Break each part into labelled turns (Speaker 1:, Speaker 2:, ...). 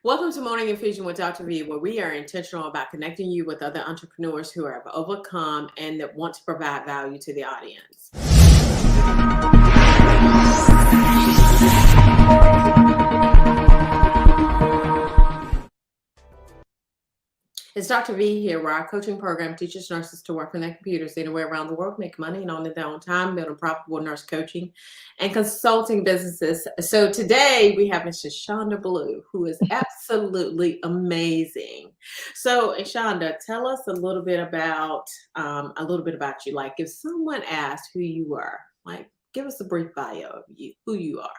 Speaker 1: Welcome to Morning Infusion with Dr. V, where we are intentional about connecting you with other entrepreneurs who have overcome and that want to provide value to the audience. It's Dr. V here, where our coaching program teaches nurses to work from their computers anywhere around the world, make money and own their own time, building profitable nurse coaching and consulting businesses. So today we have Miss Eshonda Blue, who is absolutely amazing. So Eshonda, tell us a little bit about you. Like, if someone asked who you are, like, give us a brief bio of you, who you are.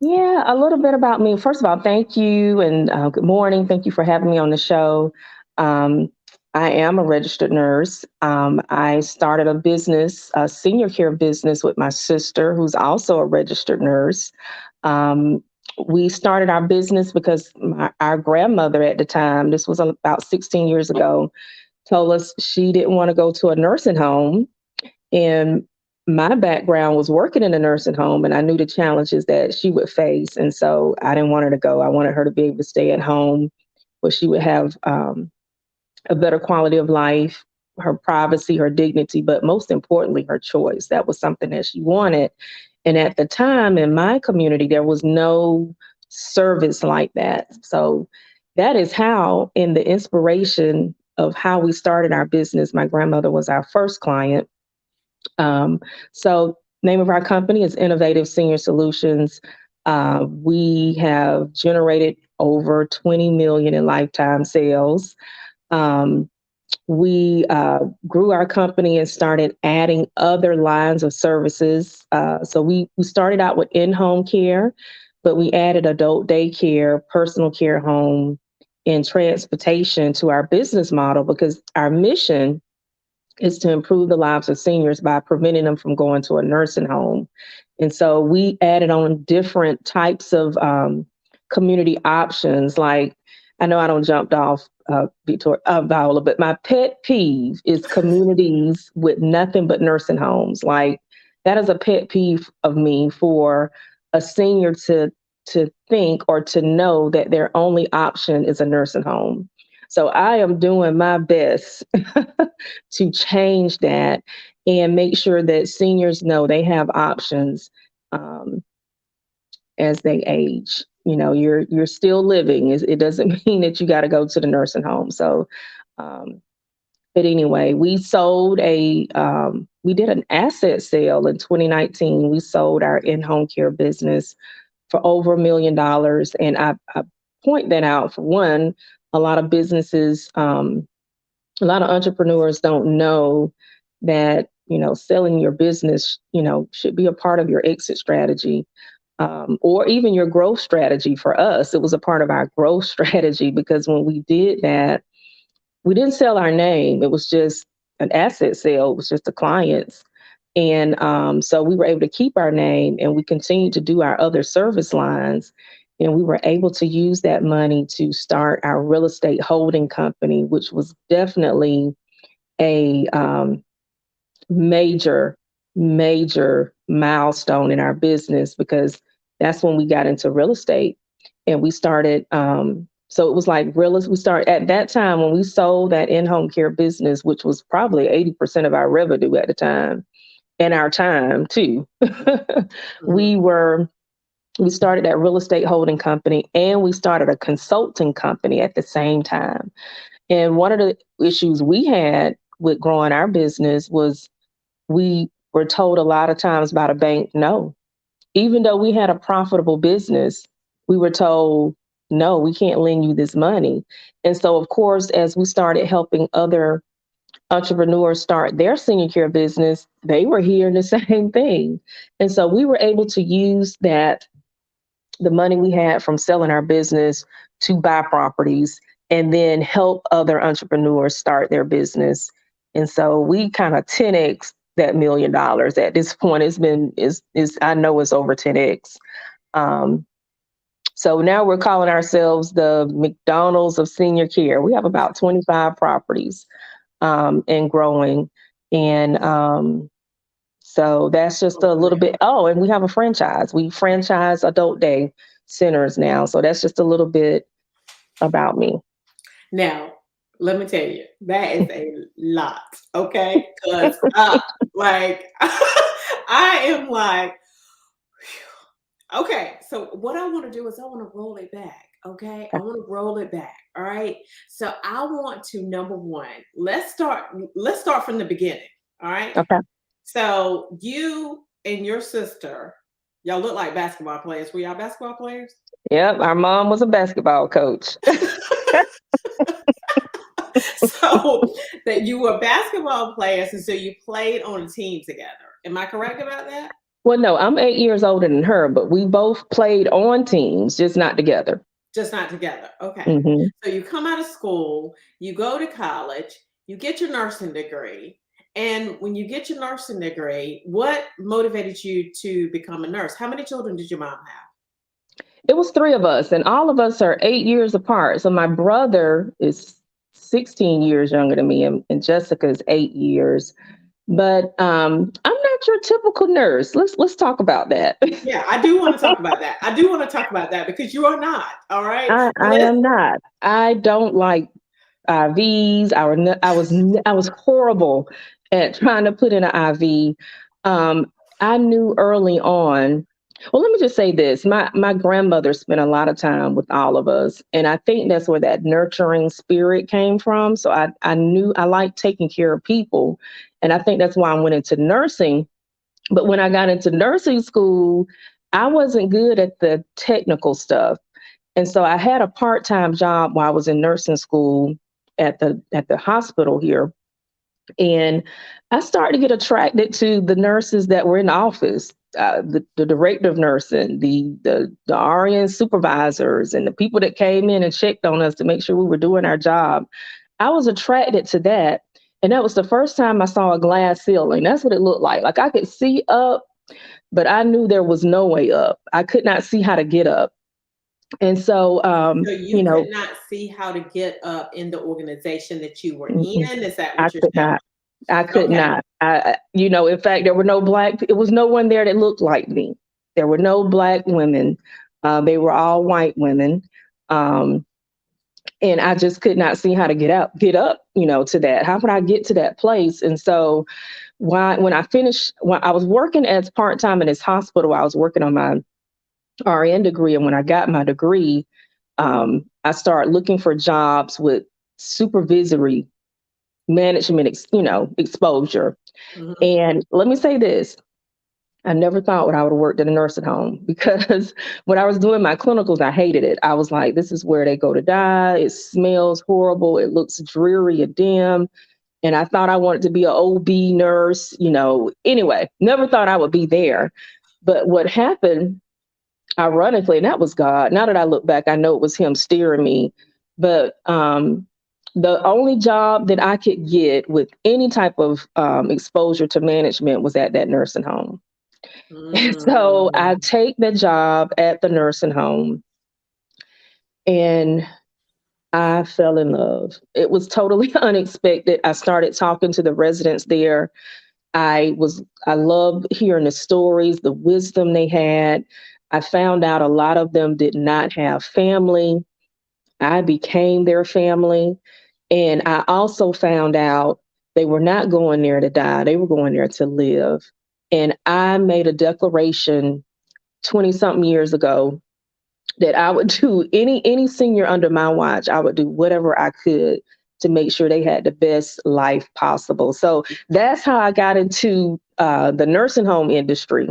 Speaker 2: Yeah, a little bit about me. First of all, thank you and good morning. Thank you for having me on the show. Um, I am a registered nurse. I started a business, a senior care business with my sister, who's also a registered nurse. Um, we started our business because our grandmother at the time, this was about 16 years ago, told us she didn't want to go to a nursing home. And my background was working in a nursing home, and I knew the challenges that she would face. And so I didn't want her to go. I wanted her to be able to stay at home where she would have a better quality of life, her privacy, her dignity, but most importantly, her choice. That was something that she wanted. And at the time in my community, there was no service like that. So that is how, in the inspiration of how we started our business, my grandmother was our first client. So name of our company is Innovative Senior Solutions. We have generated over 20 million in lifetime sales. Um, we grew our company and started adding other lines of services. So we started out with in-home care, but we added adult daycare, personal care home, and transportation to our business model because our mission is to improve the lives of seniors by preventing them from going to a nursing home. And so we added on different types of community options. Like, I know I don't jumped off Viola, but my pet peeve is communities with nothing but nursing homes. Like, that is a pet peeve of me for a senior to think or to know that their only option is a nursing home. So I am doing my best to change that and make sure that seniors know they have options um, as they age. You know, you're still living. It doesn't mean that you got to go to the nursing home. So, um, but anyway, we did an asset sale in 2019. We sold our in-home care business for over $1 million, and I point that out for one. A lot of businesses, a lot of entrepreneurs don't know that, selling your business, should be a part of your exit strategy, or even your growth strategy. For us, it was a part of our growth strategy because when we did that, we didn't sell our name. It was just an asset sale. It was just the clients. And so we were able to keep our name and we continued to do our other service lines. And we were able to use that money to start our real estate holding company, which was definitely a major, major milestone in our business because that's when we got into real estate and we started. So it was like we started at that time when we sold that in-home care business, which was probably 80% of our revenue at the time and our time too. we
Speaker 1: Mhm.
Speaker 2: were we started that real estate holding company and we started a consulting company at the same time. And one of the issues we had with growing our business was we were told a lot of times by the bank, no. Even though we had a profitable business, we were told, no, we can't lend you this money. And so, of course, as we started helping other entrepreneurs start their senior care business, they were hearing the same thing. And so we were able to use the money we had from selling our business to buy properties and then help other entrepreneurs start their business. And so we kind of 10x that $1 million at this point. It's been is I know it's over 10x. Um, so now we're calling ourselves the McDonald's of senior care. We have about 25 properties and growing. And so that's just a little bit. Oh, and we have a franchise. We franchise adult day centers now. So that's just a little bit about me.
Speaker 1: Now, let me tell you, that is a lot, okay? Because like I am like, okay, so what I want to do is I want to roll it back. Okay, I want to roll it back. All right. So I want to number one, let's start from the beginning. All right.
Speaker 2: Okay.
Speaker 1: So you and your sister, y'all look like basketball players. Were y'all basketball players?
Speaker 2: Yep. Our mom was a basketball coach.
Speaker 1: So that you were basketball players, and so you played on a team together. Am I correct about that?
Speaker 2: Well, no, I'm 8 years older than her, but we both played on teams, just not together.
Speaker 1: Just not together. Okay.
Speaker 2: Hmm.
Speaker 1: So you come out of school, you go to college, you get your nursing degree. And when you get your nursing degree, what motivated you to become a nurse? How many children did your mom have?
Speaker 2: It was three of us, and all of us are 8 years apart. So my brother is 16 years younger than me, and Jessica is 8 years. But I'm not your typical nurse. Let's talk about that.
Speaker 1: Yeah, I do want to talk about that. I do want to talk about that because you are not. All right.
Speaker 2: I
Speaker 1: Let's
Speaker 2: am not. I don't like IVs. I was horrible at trying to put in an IV. I knew early on. Well, let me just say this: my grandmother spent a lot of time with all of us, and I think that's where that nurturing spirit came from. So I knew I liked taking care of people, and I think that's why I went into nursing. But when I got into nursing school, I wasn't good at the technical stuff. And so I had a part-time job while I was in nursing school at the hospital here. And I started to get attracted to the nurses that were in the office, the director of nursing, the RN supervisors, and the people that came in and checked on us to make sure we were doing our job. I was attracted to that. And that was the first time I saw a glass ceiling. That's what it looked like. Like I could see up, but I knew there was no way up. I could not see how to get up. And so,
Speaker 1: So you could not see how to get up in the organization that you were
Speaker 2: mm-mm,
Speaker 1: in. Is that
Speaker 2: I
Speaker 1: what you're
Speaker 2: could
Speaker 1: telling
Speaker 2: not. I
Speaker 1: me?
Speaker 2: could
Speaker 1: Okay.
Speaker 2: not. In fact, there were no black. It was no one there that looked like me. There were no black women. They were all white women, um, and I just could not see how to get up. To that. How could I get to that place? And so, when I finished, when I was working as part time in this hospital, I was working on my RN degree, and when I got my degree, I started looking for jobs with supervisory management, exposure.
Speaker 1: Mhm.
Speaker 2: And let me say this. I never thought I would have worked in a nursing home because when I was doing my clinicals, I hated it. I was like, this is where they go to die. It smells horrible. It looks dreary and dim. And I thought I wanted to be an OB nurse. Anyway, never thought I would be there. But what happened, ironically, and that was God. Now that I look back, I know it was Him steering me. But the only job that I could get with any type of exposure to management was at that nursing home. So I
Speaker 1: Mm.
Speaker 2: take the job at the nursing home, and I fell in love. It was totally unexpected. I started talking to the residents there. I loved hearing the stories, the wisdom they had. I found out a lot of them did not have family. I became their family. And I also found out they were not going there to die, they were going there to live. And I made a declaration 20 something years ago that I would do any senior under my watch, I would do whatever I could to make sure they had the best life possible. So that's how I got into the nursing home industry.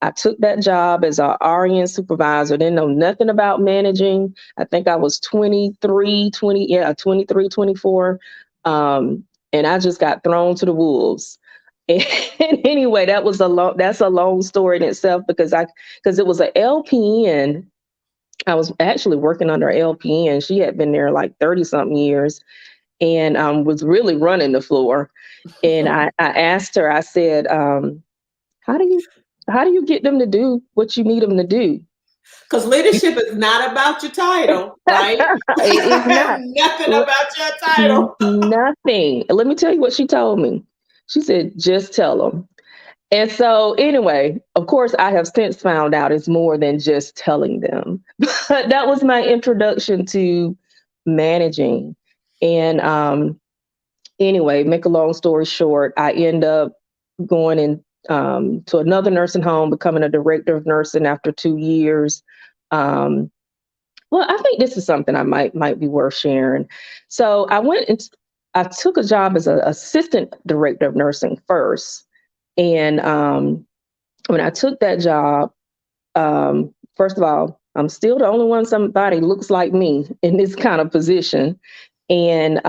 Speaker 2: I took that job as a RN supervisor, didn't know nothing about managing. I think I was 23, 24. Um, and I just got thrown to the wolves. And anyway, that's a long story in itself because it was a LPN. I was actually working under LPN. She had been there like 30 something years and was really running the floor. And I asked her, I said, how do you get them to do what you need them to do?
Speaker 1: Because leadership is not about your title, right?
Speaker 2: It is not.
Speaker 1: Nothing
Speaker 2: L-
Speaker 1: about your title.
Speaker 2: Nothing. Let me tell you what she told me. She said, just tell them. And so, anyway, of course, I have since found out it's more than just telling them. But that was my introduction to managing. And anyway, make a long story short, I end up going in to another nursing home, becoming a director of nursing after 2 years. Um, well, I think this is something I might be worth sharing. So I took a job as an assistant director of nursing first, and when I took that job, first of all, I'm still the only one somebody looks like me in this kind of position. And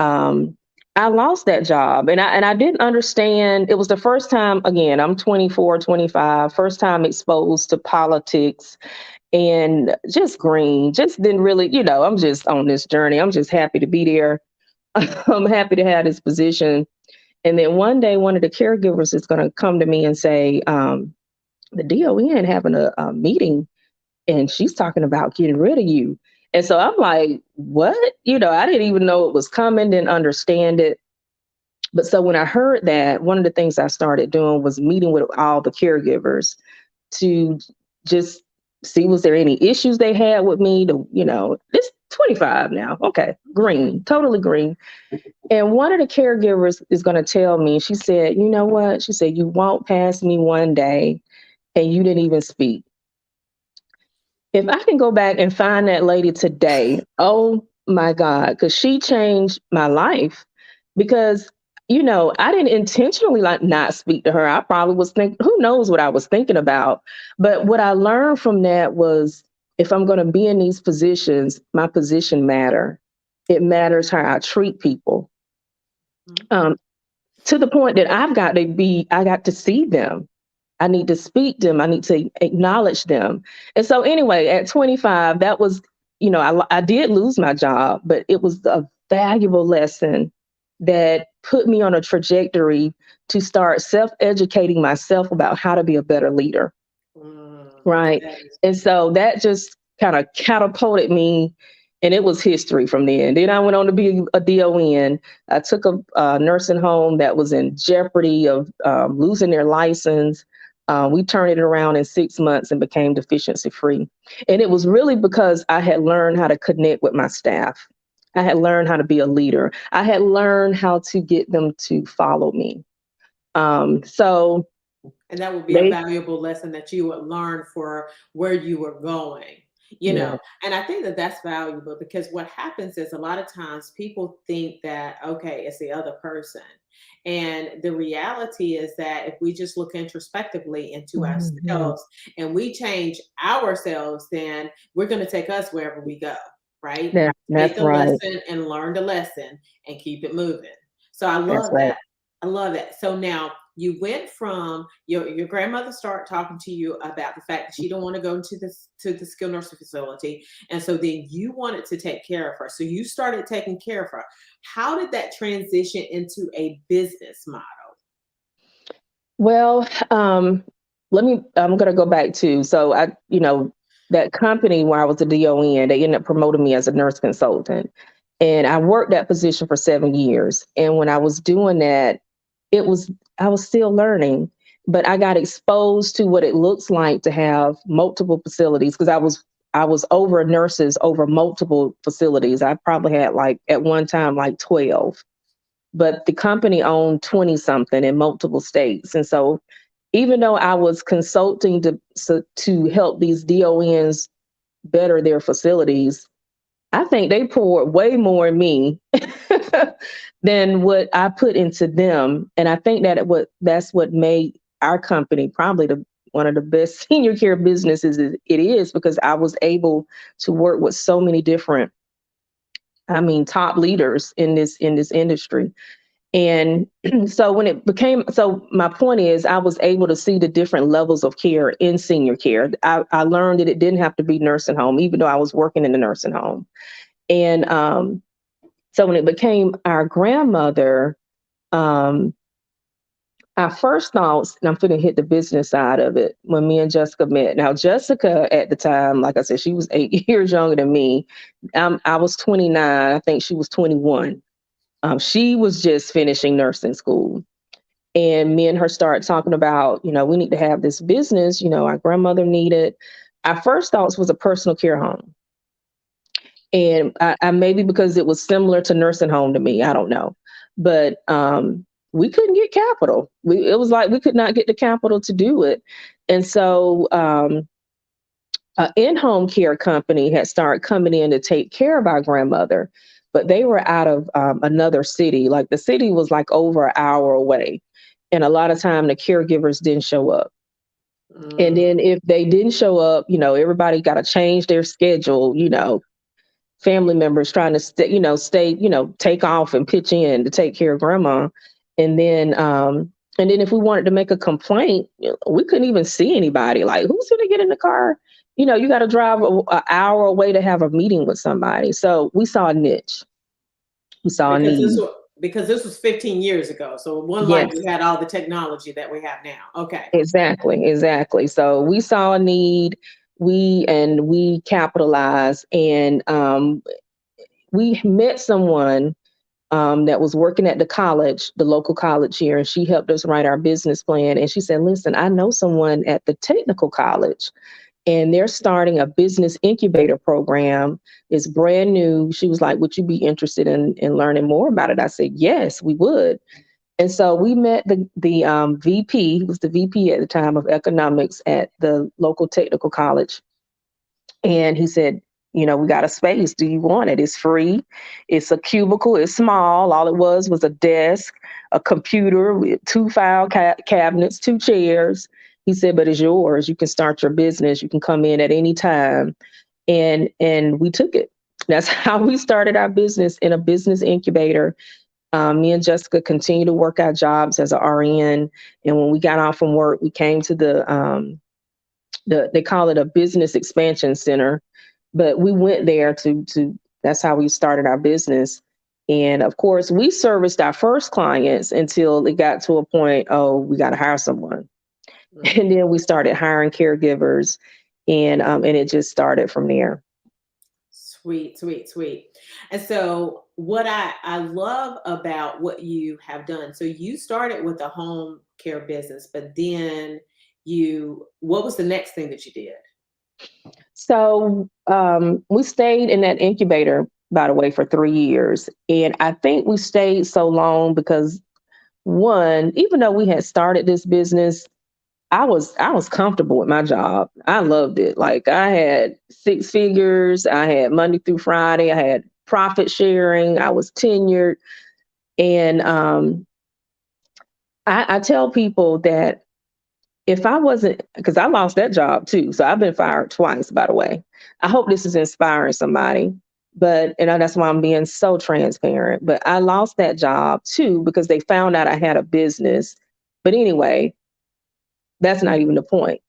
Speaker 2: I lost that job, and I didn't understand. It was the first time, again, I'm 24, 25, first time exposed to politics and just green, just didn't really, I'm just on this journey. I'm just happy to be there. I'm happy to have this position. And then one day, one of the caregivers is going to come to me and say, the DON having a meeting, and she's talking about getting rid of you. And so I'm like, what? I didn't even know it was coming, didn't understand it. But so when I heard that, one of the things I started doing was meeting with all the caregivers to just see, was there any issues they had with me? This 25 now. Okay, green, totally green. And one of the caregivers is going to tell me, she said, you know what? She said, you walked past me one day and you didn't even speak. If I can go back and find that lady today, oh my God, because she changed my life. Because, I didn't intentionally like not speak to her. I probably was thinking, who knows what I was thinking about. But what I learned from that was, if I'm going to be in these positions, my position matter. It matters how I treat people. Um, to the point that I got to see them. I need to speak to them. I need to acknowledge them. And so anyway, at 25, that was, I did lose my job, but it was a valuable lesson that put me on a trajectory to start self-educating myself about how to be a better leader. Right.
Speaker 1: That is
Speaker 2: And so that just kind of catapulted me, and it was history from then. Then I went on to be a DON. I took a nursing home that was in jeopardy of losing their license. We turned it around in 6 months and became deficiency free. And it was really because I had learned how to connect with my staff. I had learned how to be a leader. I had learned how to get them to follow me. So
Speaker 1: And that would be a
Speaker 2: they,
Speaker 1: valuable lesson that you would learn for where you were going,
Speaker 2: yeah.
Speaker 1: and I think that that's valuable because what happens is a lot of times people think that, okay, it's the other person. And the reality is that if we just look introspectively into
Speaker 2: Mhm.
Speaker 1: ourselves and we change ourselves, then we're going to take us wherever we go, right? Take
Speaker 2: That's
Speaker 1: the
Speaker 2: right.
Speaker 1: lesson and learn the lesson and keep it moving. So I
Speaker 2: That's
Speaker 1: love
Speaker 2: right.
Speaker 1: that. I love that. So now you went from your grandmother start talking to you about the fact that she don't want to go into this to the skilled nursing facility, and so then you wanted to take care of her. So you started taking care of her. How did that transition into a business model?
Speaker 2: Well, I'm going to go back to, so that company where I was a DON, they ended up promoting me as a nurse consultant. And I worked that position for 7 years. And when I was doing that, it was, I was still learning, but I got exposed to what it looks like to have multiple facilities, because I was over nurses over multiple facilities. I probably had, like, at one time, like 12, but the company owned 20 something in multiple states. And so even though I was consulting to help these DONs better their facilities, I think they poured way more in me than what I put into them. And I think that's what made our company probably one of the best senior care businesses it is, because I was able to work with so many different, top leaders in this industry. And so my point is, I was able to see the different levels of care in senior care. I learned that it didn't have to be nursing home, even though I was working in the nursing home. And so when it became our grandmother, um, our first thoughts, and I'm going to hit the business side of it, when me and Jessica met. Now, Jessica at the time, like I said, she was 8 years younger than me. I was 29. I think she was 21. She was just finishing nursing school. And me and her started talking about, we need to have this business, our grandmother needed. Our first thoughts was a personal care home. And I maybe because it was similar to nursing home to me, I don't know. But we couldn't get capital. It was like we could not get the capital to do it. And so an in-home care company had started coming in to take care of our grandmother, but they were out of another city. Like the city was like over an hour away. And a lot of time the caregivers didn't show up. And
Speaker 1: Mm.
Speaker 2: then if they didn't show up, everybody got to change their schedule, family members trying to take off and pitch in to take care of grandma. And then if we wanted to make a complaint, we couldn't even see anybody. Like, who's going to get in the car? You got to drive an hour away to have a meeting with somebody. So we saw a niche. We saw a
Speaker 1: Because this
Speaker 2: need.
Speaker 1: was because this was 15 years ago. So one like
Speaker 2: Yes,
Speaker 1: we had all the technology that we have now. Okay.
Speaker 2: exactly. So we saw a need. We capitalized, and we met someone that was working at the college, the local college here, and she helped us write our business plan. And she said, "Listen, I know someone at the technical college, and they're starting a business incubator program. It's brand new." She was like, "Would you be interested in learning more about it?" I said, "Yes, we would." And so we met the VP, who was the VP at the time of economics at the local technical college. And he said, "We got a space. Do you want it? It's free. It's a cubicle. It's small. All it was a desk, a computer with two file cabinets, two chairs." He said, "But it's yours. You can start your business. You can come in at any time." And we took it. That's how we started our business, in a business incubator. Me and Jessica continued to work our jobs as a RN. And when we got off from work, we came to they call it a business expansion center, but we went there to that's how we started our business. And of course, we serviced our first clients until it got to a point, oh, we got to hire someone.
Speaker 1: Mm.
Speaker 2: And then we started hiring caregivers, and it just started from there.
Speaker 1: Sweet, sweet, sweet. And so what I love about what you have done, so you started with a home care business, but then what was the next thing that you did?
Speaker 2: So we stayed in that incubator, by the way, for 3 years. And I think we stayed so long because, one, even though we had started this business, I was comfortable with my job. I loved it. Like, I had six figures. I had Monday through Friday. I had profit sharing. I was tenured. And I tell people that if I wasn't, because I lost that job too. So I've been fired twice, by the way. I hope this is inspiring somebody. But, that's why I'm being so transparent. But I lost that job too because they found out I had a business. But anyway, that's not even the point.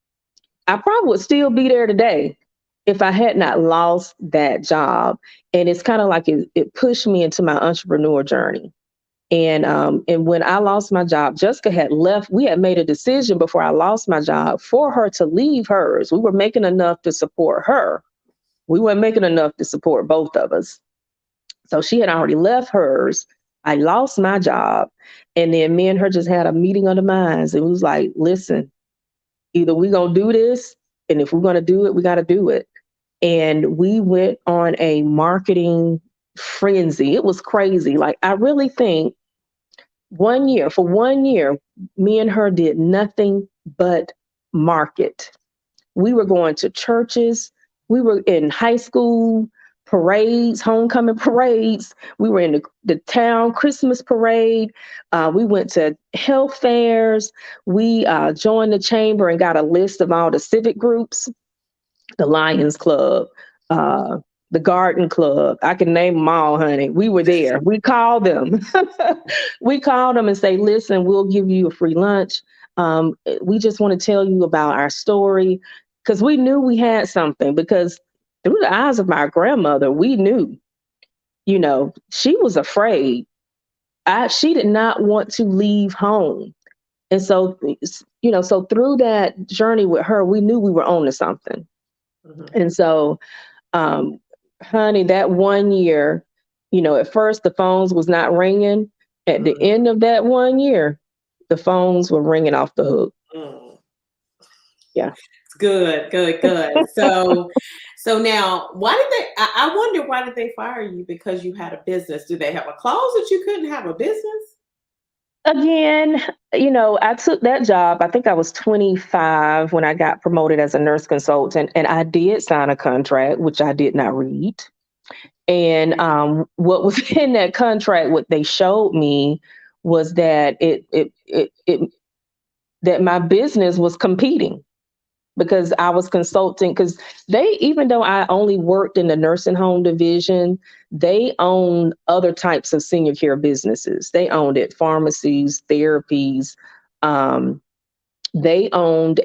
Speaker 2: I probably would still be there today if I had not lost that job. And it's kind of like it pushed me into my entrepreneur journey. And when I lost my job, Jessica had left. We had made a decision before I lost my job for her to leave hers. We were making enough to support her. We weren't making enough to support both of us. So she had already left hers. I lost my job. And then me and her just had a meeting of the minds. And it was like, listen, either we're going to do this, and if we're going to do it, we got to do it. And we went on a marketing frenzy. It was crazy. Like, I really think for 1 year, me and her did nothing but market. We were going to churches. We were in high school parades, homecoming parades. We were in the town Christmas parade. We went to health fairs. We joined the chamber and got a list of all the civic groups, the Lions Club, uh, the Garden Club. I can name them all, honey. We were there. We called them. We called them and say, listen, we'll give you a free lunch. We just want to tell you about our story, because we knew we had something, because through the eyes of my grandmother, we knew, she was afraid. She did not want to leave home. And so, so through that journey with her, we knew we were on to something.
Speaker 1: Mhm.
Speaker 2: And so, um, honey, that 1 year, at first the phones was not ringing. At the
Speaker 1: Mm.
Speaker 2: end of that 1 year, the phones were ringing off the hook.
Speaker 1: Mm.
Speaker 2: Yeah.
Speaker 1: Good, good, good. So So now, why did they? I wonder why did they fire you because you had a business? Do they have a clause that you couldn't have a business?
Speaker 2: Again, I took that job. I think I was 25 when I got promoted as a nurse consultant, and I did sign a contract, which I did not read. And what was in that contract, what they showed me was that that my business was competing because I was consulting. Because they, even though I only worked in the nursing home division, they own other types of senior care businesses. They owned it, pharmacies, therapies. Um, they owned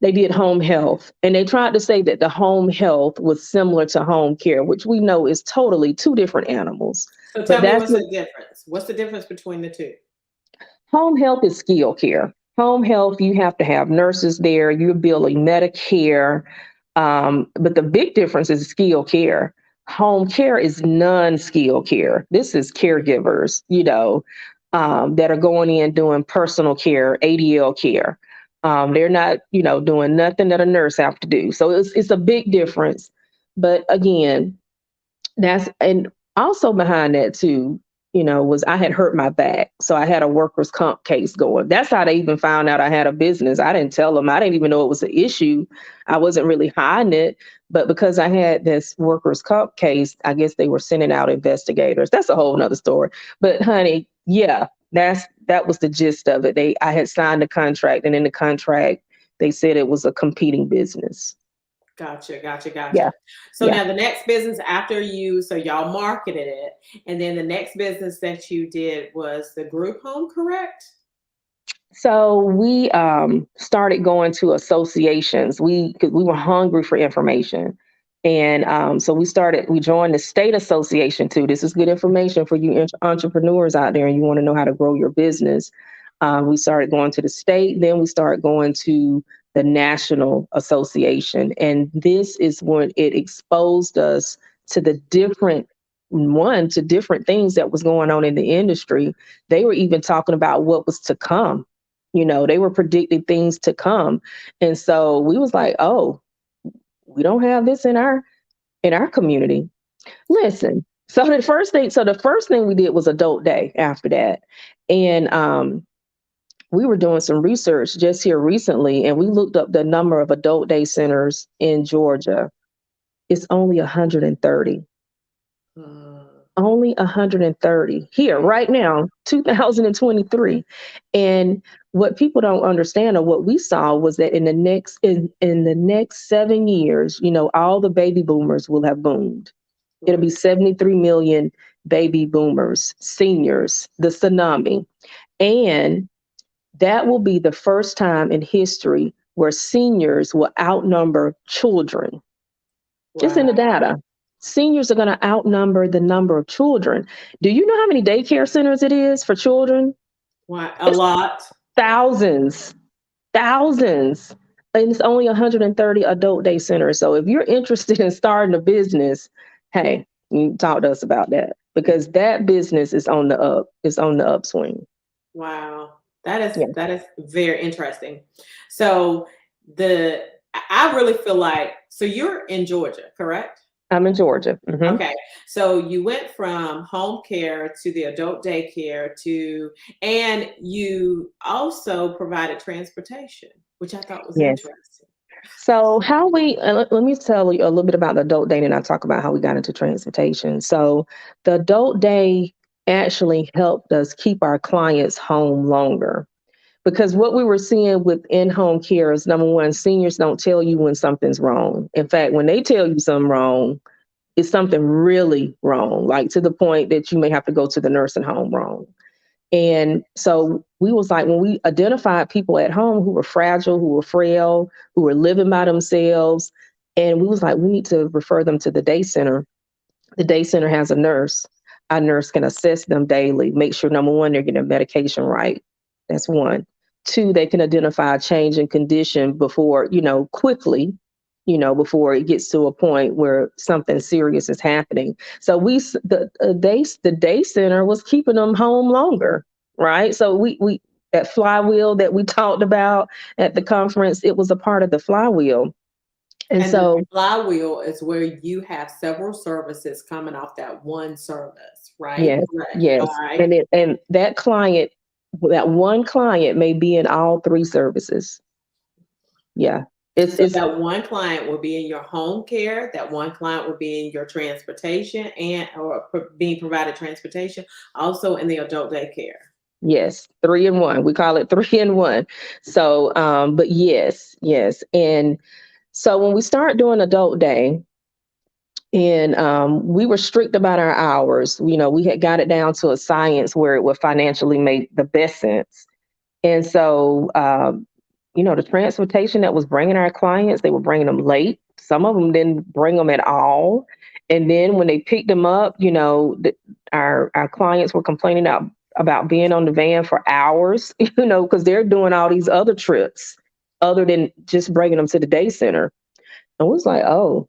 Speaker 2: they did home health, and they tried to say that the home health was similar to home care, which we know is totally two different animals.
Speaker 1: So
Speaker 2: But
Speaker 1: tell me,
Speaker 2: that's
Speaker 1: what's
Speaker 2: what
Speaker 1: the difference? What's the difference between the two?
Speaker 2: home health is skill care. Home health, you have to have nurses there. You're billing Medicare. But the big difference is skill care. Home care is non-skill care. This is caregivers, that are going in doing personal care, ADL care. They're not, doing nothing that a nurse have to do. So it's a big difference. But again, and also behind that too, was I had hurt my back. So I had a workers' comp case going. That's how they even found out I had a business. I didn't tell them. I didn't even know it was an issue. I wasn't really hiding it. But because I had this workers' comp case, I guess they were sending out investigators. That's a whole nother story. But honey, yeah, that was the gist of it. I had signed a contract, and in the contract they said it was a competing business.
Speaker 1: Gotcha, gotcha,
Speaker 2: Yeah,
Speaker 1: gotcha. So
Speaker 2: yeah.
Speaker 1: now the next business after you, so y'all marketed it, and then the next business that you did was the group home, correct?
Speaker 2: So we started going to associations. Because we were hungry for information, and so we joined the state association too. This is good information for you entrepreneurs out there, and you want to know how to grow your business. We started going to the state, then we started going to the national association, and this is when it exposed us to the different things that was going on in the industry. They were even talking about what was to come. They were predicting things to come. And so we was like, oh, we don't have this in our community. Listen. So the first thing we did was adult day after that. And we were doing some research just here recently, and we looked up the number of adult day centers in Georgia. It's only 130.
Speaker 1: Mm,
Speaker 2: Only 130 here right now, 2023. And what people don't understand, or what we saw, was that in the next 7 years, all the baby boomers will have boomed. It'll
Speaker 1: right.
Speaker 2: be 73 million baby boomers, seniors, the tsunami. And that will be the first time in history where seniors will outnumber children. It's in the
Speaker 1: Wow.
Speaker 2: data. Seniors are going to outnumber the number of children. Do you know how many daycare centers it is for children?
Speaker 1: Wow. A
Speaker 2: It's
Speaker 1: lot.
Speaker 2: thousands, thousands. And it's only 130 adult day centers. So if you're interested in starting a business, hey, you talk to us about that, because that business is on the up. It's on the upswing.
Speaker 1: Wow.
Speaker 2: Yeah,
Speaker 1: That is very interesting. So the I really feel like, so you're in Georgia, correct?
Speaker 2: I'm in Georgia.
Speaker 1: Okay. So you went from home care to the adult daycare to, and you also provided transportation, which I thought was
Speaker 2: Yes.
Speaker 1: interesting.
Speaker 2: So how let me tell you a little bit about the adult day, and I talk about how we got into transportation. So the adult day actually helped us keep our clients home longer, because what we were seeing with in-home care is, number one, seniors don't tell you when something's wrong. In fact, when they tell you something wrong, it's something really wrong, like to the point that you may have to go to the nursing home wrong. And so we was like, when we identified people at home who were fragile, who were frail, who were living by themselves, and we was like, we need to refer them to the day center. The day center has a nurse. Our nurse can assess them daily, make sure, number one, they're getting their medication right. That's one. Two, they can identify a change in condition before, quickly, before it gets to a point where something serious is happening. So the day center was keeping them home longer, right? So that flywheel that we talked about at the conference, it was a part of the flywheel. And
Speaker 1: And the
Speaker 2: so,
Speaker 1: flywheel is where you have several services coming off that one service, right?
Speaker 2: yes,
Speaker 1: Correct. All
Speaker 2: yes.
Speaker 1: right.
Speaker 2: And that client, that one client may be in all three services. Yeah.
Speaker 1: So
Speaker 2: It's
Speaker 1: that one client will be in your home care, that one client will be in your transportation and or being provided transportation, also in the adult daycare.
Speaker 2: Yes, three in one. We call it three in one. So, but yes, yes. And so when we start doing adult day, and we were strict about our hours, we had got it down to a science where it would financially make the best sense. And so, the transportation that was bringing our clients, they were bringing them late. Some of them didn't bring them at all. And then when they picked them up, our clients were complaining about being on the van for hours, because they're doing all these other trips other than just bringing them to the day center. And we was like, oh,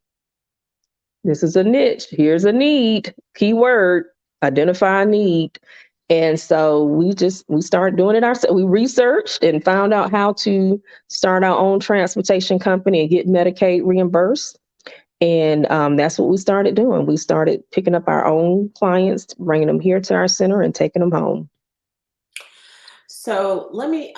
Speaker 2: this is a niche. Here's a need. Keyword, identify a need. And so we started doing it ourselves. We researched and found out how to start our own transportation company and get Medicaid reimbursed. And that's what we started doing. We started picking up our own clients, bringing them here to our center and taking them home.
Speaker 1: So let me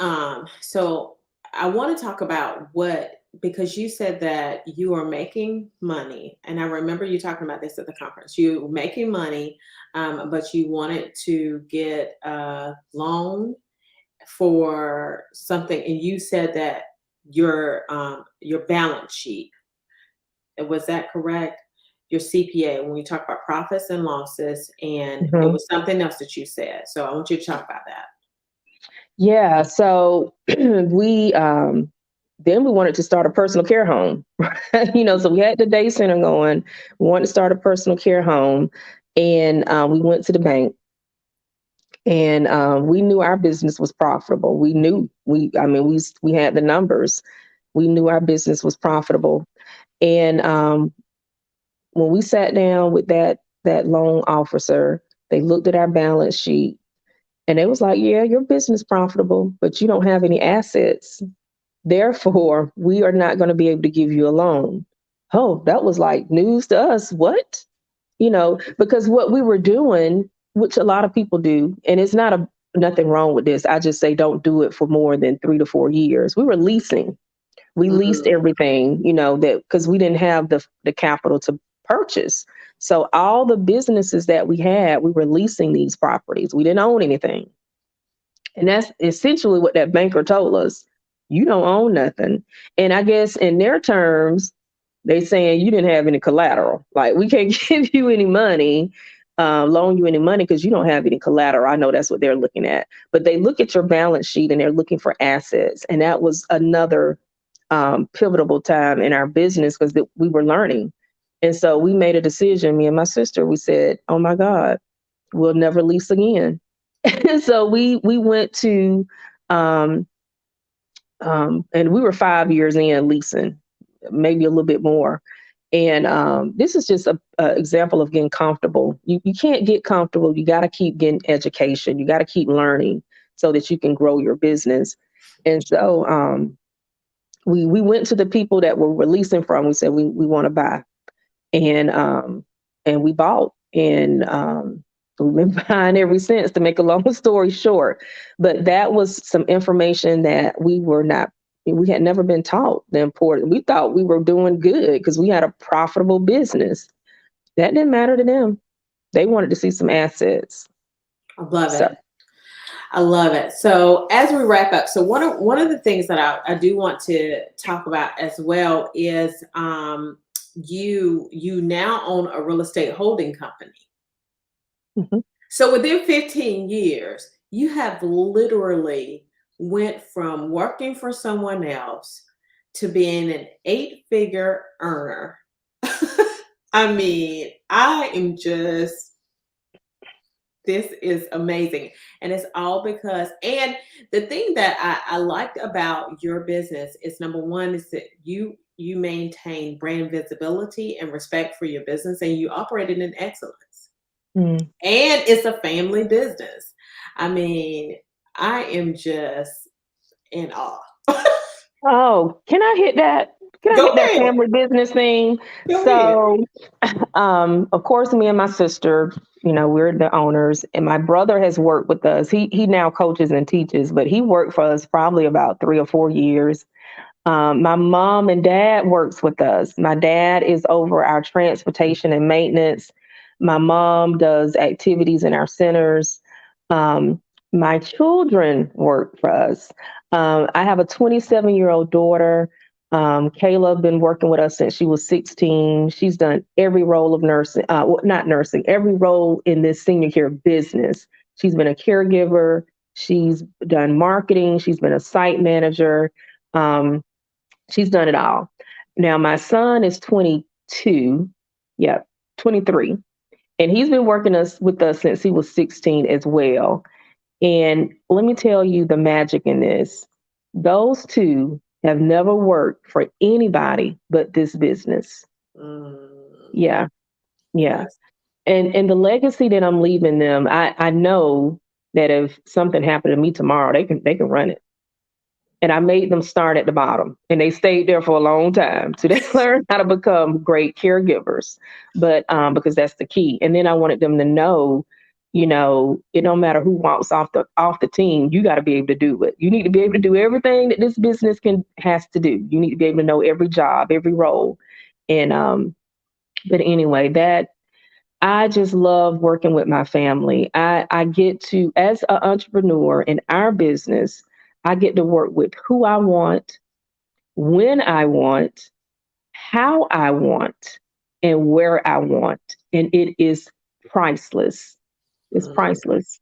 Speaker 1: so I want to talk about what, because you said that you are making money, and I remember you talking about this at the conference. You were making money, but you wanted to get a loan for something, and you said that your balance sheet, was that correct? Your CPA, when we talk about profits and losses, and it
Speaker 2: Mhm.
Speaker 1: was something else that you said. So I want you to talk about that.
Speaker 2: Yeah. So we then we wanted to start a personal care home. So we had the day center going. We wanted to start a personal care home, and we went to the bank, and we knew our business was profitable. We knew I mean, we had the numbers. We knew our business was profitable, and when we sat down with that loan officer, they looked at our balance sheet, and they was like, "Yeah, your business profitable, but you don't have any assets. Therefore, we are not going to be able to give you a loan." Oh, that was like news to us. What? Because what we were doing, which a lot of people do, and it's nothing wrong with this. I just say don't do it for more than 3 to 4 years. We were leasing. We leased
Speaker 1: Mhm.
Speaker 2: everything, that because we didn't have the capital to purchase. So all the businesses that we had, we were leasing these properties. We didn't own anything. And that's essentially what that banker told us. You don't own nothing. And I guess in their terms, they saying you didn't have any collateral. Like we can't give you any money, loan you any money because you don't have any collateral. I know that's what they're looking at. But they look at your balance sheet and they're looking for assets. And that was another pivotal time in our business because we were learning. And so we made a decision, me and my sister, we said, oh my God, we'll never lease again. So we went to um, and we were 5 years in leasing, maybe a little bit more. And this is just a example of getting comfortable. You can't get comfortable. You got to keep getting education. You got to keep learning so that you can grow your business. And so we went to the people that we're releasing from. We said we want to buy, and we bought, and we've been buying ever since. To make a long story short, but that was some information that we had never been taught. The important. We thought we were doing good because we had a profitable business. That didn't matter to them. They wanted to see some assets.
Speaker 1: I love
Speaker 2: So
Speaker 1: it. I love it. So as we wrap up, so one of the things that I do want to talk about as well is you now own a real estate holding company.
Speaker 2: mhm.
Speaker 1: So within 15 years, you have literally went from working for someone else to being an eight-figure earner. I mean, I am just, this is amazing. And it's all because, and the thing that I liked about your business is, number one, is that you maintain brand visibility and respect for your business, and you operate it in excellence.
Speaker 2: Mm.
Speaker 1: And it's a family business. I mean, I am just in awe.
Speaker 2: Oh, can I hit that? Can I
Speaker 1: Go
Speaker 2: hit that
Speaker 1: ahead.
Speaker 2: family business thing?
Speaker 1: Go ahead.
Speaker 2: So, of course, me and my sister, we're the owners, and my brother has worked with us. He now coaches and teaches, but he worked for us probably about 3 or 4 years. My mom and dad works with us. My dad is over our transportation and maintenance. My mom does activities in our centers. Um, my children work for us. I have a 27-year-old daughter. Kayla been working with us since she was 16. She's done every role of nursing, well, not nursing, every role in this senior care business. She's been a caregiver. She's done marketing. She's been a site manager. Um, She's done it all. Now, my son is 22. Yeah, 23. And he's been working with us since he was 16 as well. And let me tell you the magic in this. Those two have never worked for anybody but this business.
Speaker 1: Mm,
Speaker 2: Yeah, yeah.
Speaker 1: yes.
Speaker 2: And the legacy that I'm leaving them, I know that if something happened to me tomorrow, they can run it. And I made them start at the bottom, and they stayed there for a long time. So they learned how to become great caregivers, but because that's the key. And then I wanted them to know, it don't matter who walks off the team, you got to be able to do it. You need to be able to do everything that this business has to do. You need to be able to know every job, every role. And but anyway, that I just love working with my family. I get to, as an entrepreneur in our business, I get to work with who I want, when I want, how I want, and where I want. And it is priceless. It's
Speaker 1: Mm.
Speaker 2: priceless.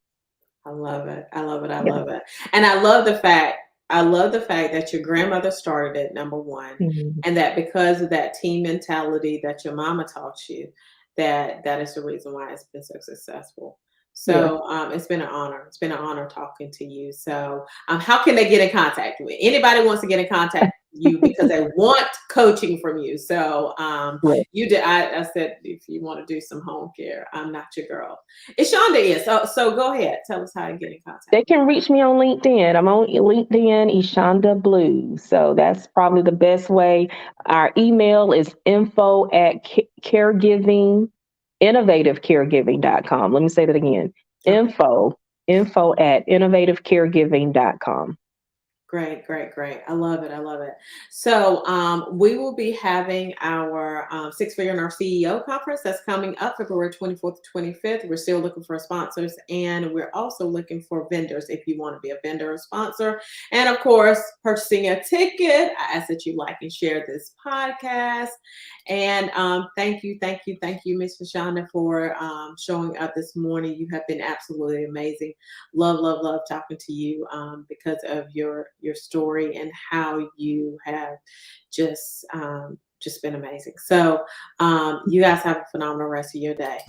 Speaker 1: I love it. I love it. I
Speaker 2: Yeah.
Speaker 1: love it. And I love the fact that your grandmother started it, number one,
Speaker 2: Mhm.
Speaker 1: and that because of that team mentality that your mama taught you, that is the reason why it's been so successful.
Speaker 2: Yeah.
Speaker 1: So it's been an honor. It's been an honor talking to you. So how can they get in contact with anybody wants to get in contact with you because they want coaching from you? So
Speaker 2: Yeah.
Speaker 1: you did. I said if you want to do some home care, I'm not your girl. Eshonda is. So go ahead. Tell us how to get in contact.
Speaker 2: They can reach me on LinkedIn. I'm on LinkedIn, Eshonda Blue. So that's probably the best way. Our email is info@caregiving, innovativecaregiving.com. Let me say that again.
Speaker 1: Okay.
Speaker 2: Info@innovativecaregiving.com.
Speaker 1: Great, great, great. I love it. I love it. So, we will be having our Six Figure Nurse CEO conference that's coming up February 24th to 25th. We're still looking for sponsors, and we're also looking for vendors if you want to be a vendor or sponsor. And of course, purchasing a ticket. I ask that you like and share this podcast. And thank you, Miss Shonda, for showing up this morning. You have been absolutely amazing. Love, love, love talking to you because of your story and how you have just been amazing. So you guys have a phenomenal rest of your day.